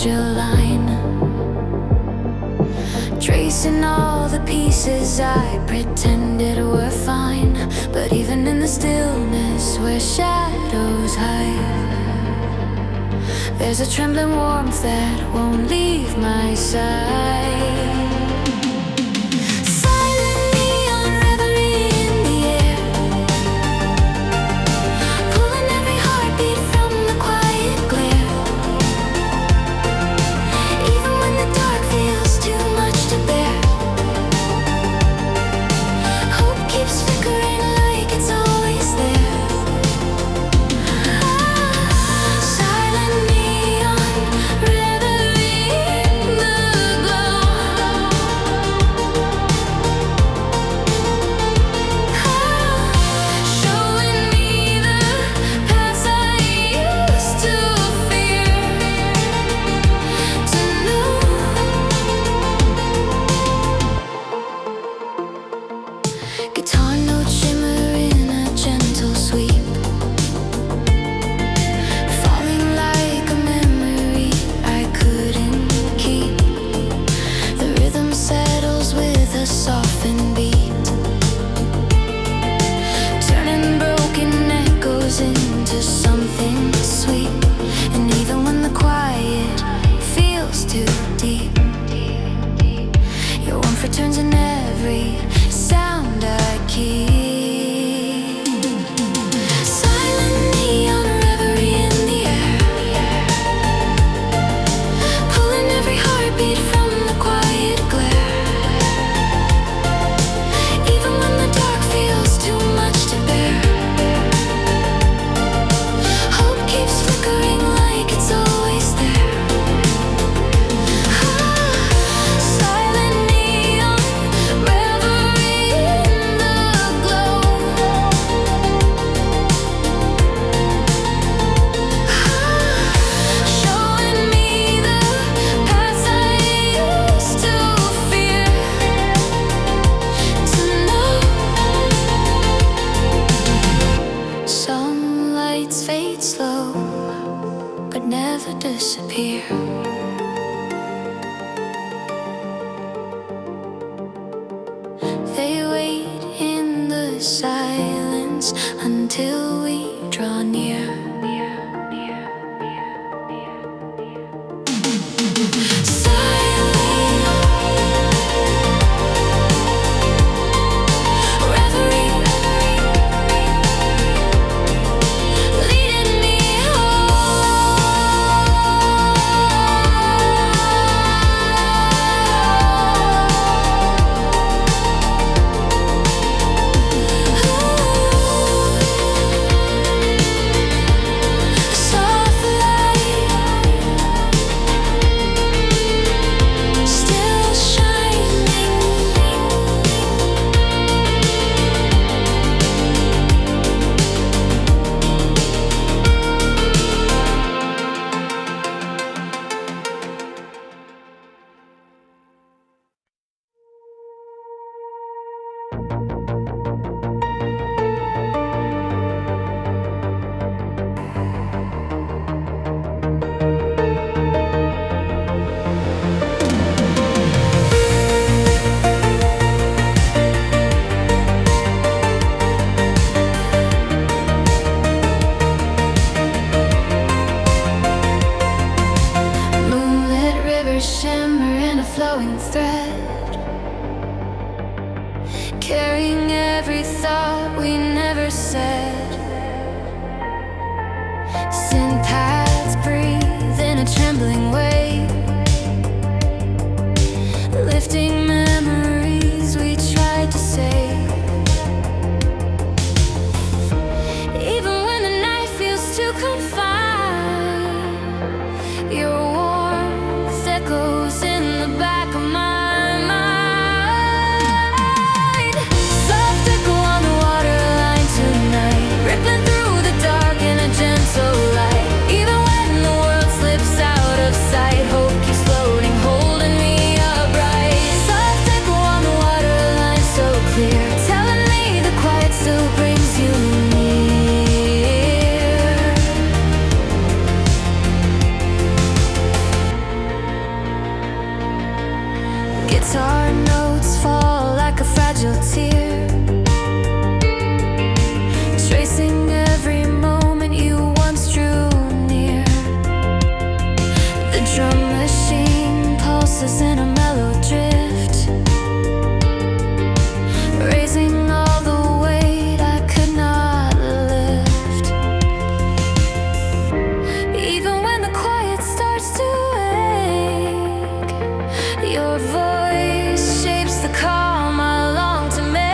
your line, tracing all the pieces. I pretended were fine, but even in the stillness where shadows hide, there's a trembling warmth that won't leave my side. Guitar notes shimmer in a gentle sweep, falling like a memory I couldn't keep. The rhythm settles with a softened beat, turning broken echoes into something sweet. And even when the quiet feels too deep, your warmth returns in every sound I keep. Silent neon reverie in the air, pulling every heartbeat from the quiet glare. Even when the dark feels too much to bear, hope keeps flickering like it's always there. Silent neon reverie in the glow, showing me the paths I used to fear to know. Some lights fade slow, but never disappear. They wait in the silence until we draw near. Reverie, leading me home. fragile tear, tracing every moment you once drew near. The drum machine pulses in a mellow drift, raising all the weight I could not lift. Even when the quiet starts to ache, your voice shapes the calm I long to make.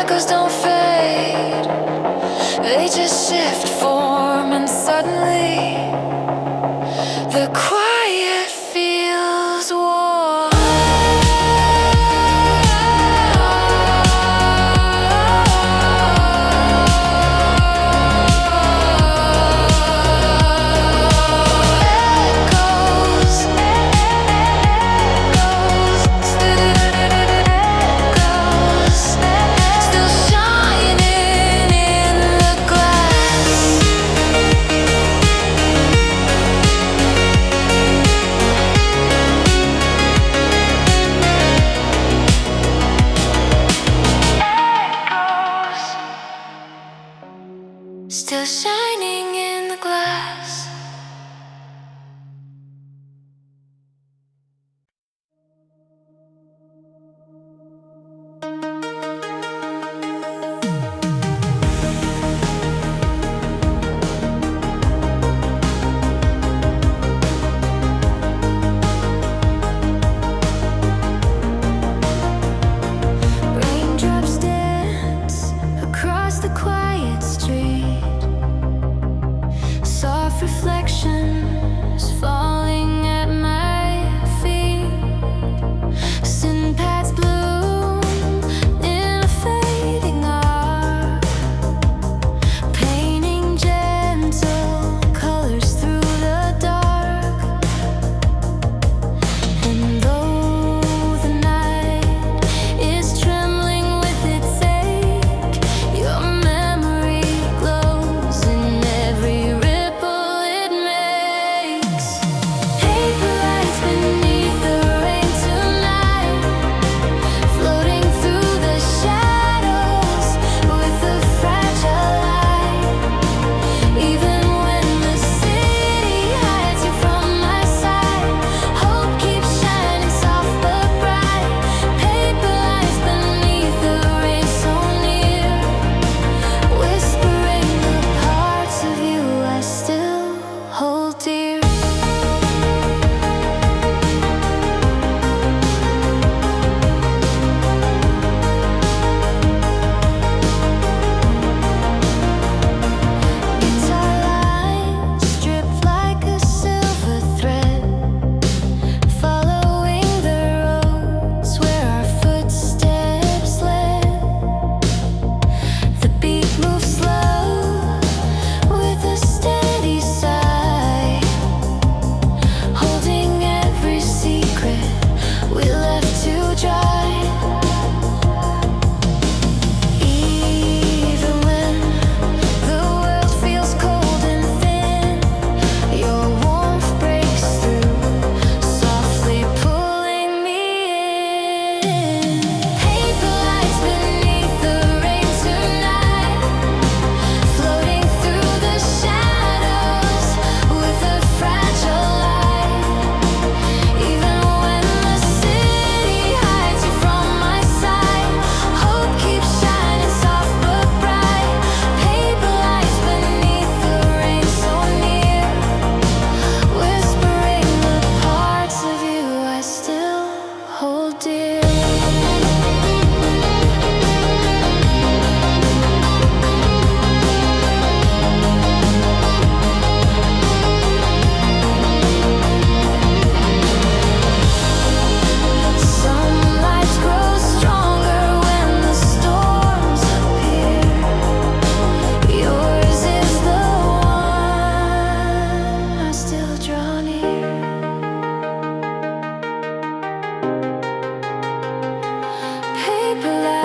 echoes don't fade, they just shift form, and suddenly the quiet feels warm. Still shining in the glass. Raindrops dance across the quiet street. Soft reflections falling at my feet. Sin paths bloom in a fading arc, painting gentle colors through the dark. And though the night is trembling with its ache, your memory glows in every ripple it makes. Paper lights beneath the rain tonight, floating through the shadows with a fragile light. Even when the city hides you from my sight, hope keeps shining soft but bright. Paper lights beneath the rain so near, whispering the parts of you I still hold dear. Guitar lines dripped like a silver thread, following the roads where our footsteps led. The beat moves slow with a steady sigh, holding every secret we left to dry. Even when the world feels cold and thin, your warmth breaks through, softly pulling me in. Paper lights beneath the rain tonight, floating through the shadows with a fragile light. Even when the city hides you from my sight, hope keeps shining soft but bright. Paper lights beneath the rain so near, whispering the parts of you I still hold dear. Some lights grow stronger when the storms appear. Yours is the one I still draw near. Paper lights